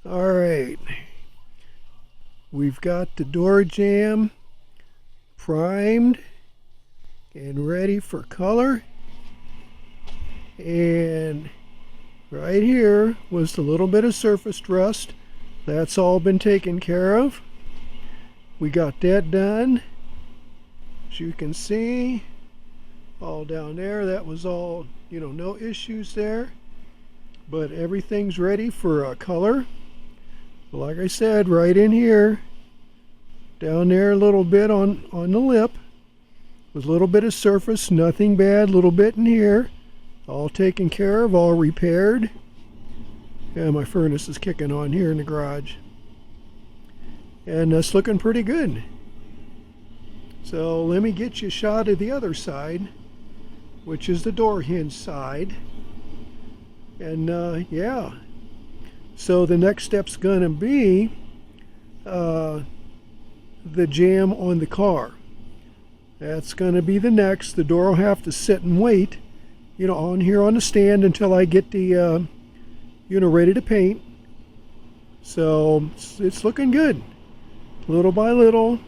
All right, we've got the door jamb primed and ready for color. And right here was the little bit of surface rust. That's all been taken care of. We got that done. As you can see, all down there, that was all, no issues there. But everything's ready for color. Like I said, right in here, down there a little bit on the lip, with a little bit of surface, nothing bad, a little bit in here, all taken care of, all repaired. Yeah, my furnace is kicking on here in the garage. And that's looking pretty good. So let me get you a shot of the other side, which is the door hinge side. And yeah, so the next step's gonna be the jamb on the car. That's gonna be the next. The door will have to sit and wait, on here on the stand until I get the, ready to paint. So it's looking good, little by little.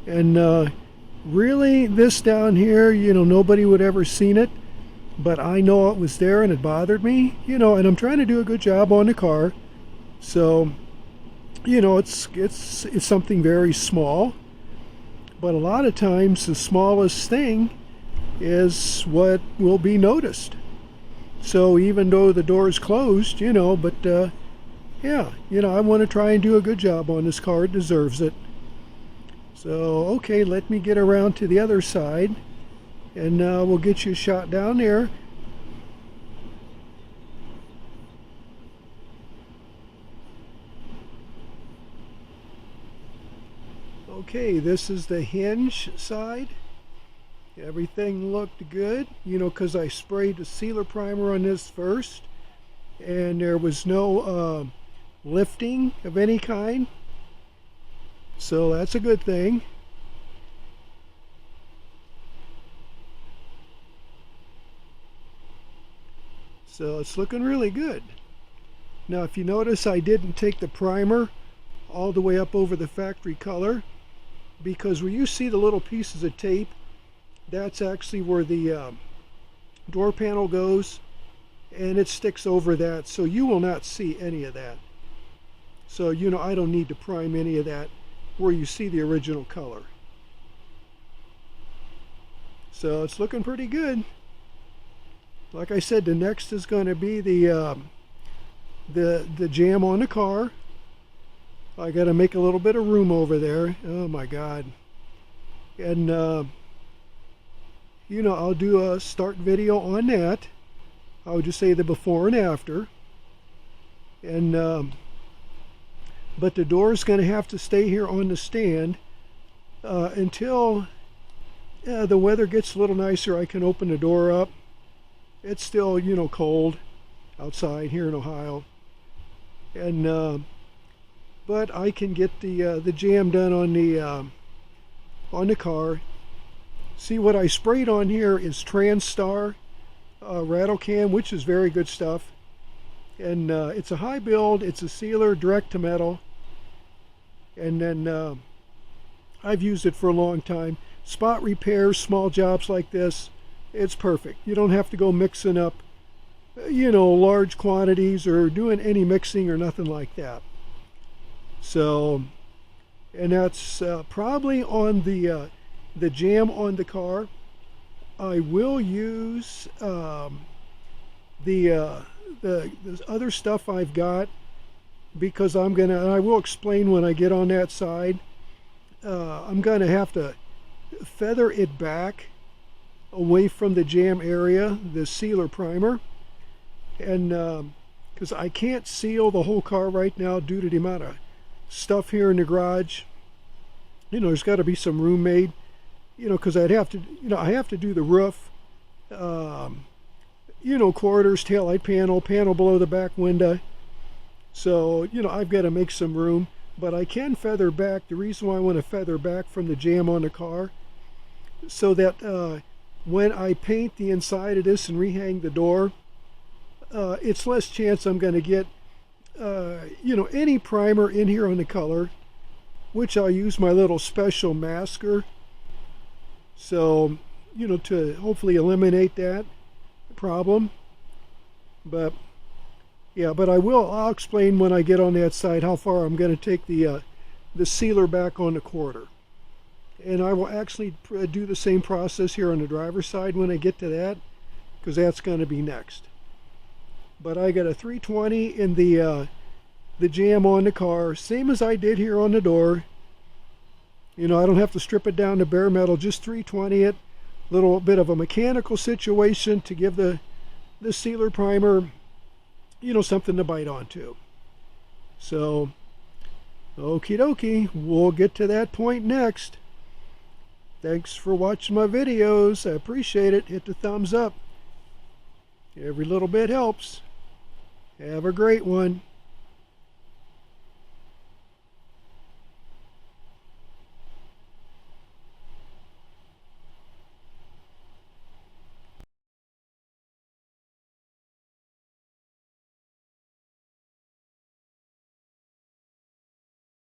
And really, this down here, nobody would ever seen it, but I know it was there and it bothered me, and I'm trying to do a good job on the car. So, it's something very small, but a lot of times the smallest thing is what will be noticed. So even though the door is closed, but yeah, I want to try and do a good job on this car. It deserves it. So, okay, let me get around to the other side, and we'll get you a shot down there. Okay, this is the hinge side. Everything looked good, because I sprayed the sealer primer on this first, and there was no lifting of any kind. So that's a good thing. So it's looking really good. Now if you notice, I didn't take the primer all the way up over the factory color, because where you see the little pieces of tape, that's actually where the door panel goes, and it sticks over that, so you will not see any of that. So I don't need to prime any of that where you see the original color. So it's looking pretty good. Like I said, the next is going to be the jamb on the car. I got to make a little bit of room over there. Oh my God. And I'll do a start video on that. I'll just say the before and after. And but the door is going to have to stay here on the stand until the weather gets a little nicer. I can open the door up. It's still, cold outside here in Ohio. And but I can get the jamb done on the car. See, what I sprayed on here is Transtar rattle can, which is very good stuff. And it's a high build. It's a sealer, direct to metal. And then I've used it for a long time. Spot repairs, small jobs like this, it's perfect. You don't have to go mixing up, large quantities or doing any mixing or nothing like that. So, and that's probably on the jamb on the car. I will use the other stuff I've got, because I will explain when I get on that side. I'm gonna have to feather it back away from the jamb area, the sealer primer, and because I can't seal the whole car right now due to the amount of stuff here in the garage. There's got to be some room made, because I'd have to, I have to do the roof, quarters, taillight panel below the back window. So, I've got to make some room, but I can feather back. The reason why I want to feather back from the jamb on the car, so that when I paint the inside of this and rehang the door, it's less chance I'm going to get you know, any primer in here on the color, which I'll use my little special masker. So, you know, to hopefully eliminate that problem. But yeah, but I'll explain when I get on that side how far I'm going to take the sealer back on the quarter. And I will actually do the same process here on the driver's side when I get to that, because that's going to be next. But I got a 320 in the jamb on the car, same as I did here on the door. You know, I don't have to strip it down to bare metal, just 320 it. Little bit of a mechanical situation to give the sealer primer, you know, something to bite onto. So, okie dokie, we'll get to that point next. Thanks for watching my videos. I appreciate it. Hit the thumbs up. Every little bit helps. Have a great one.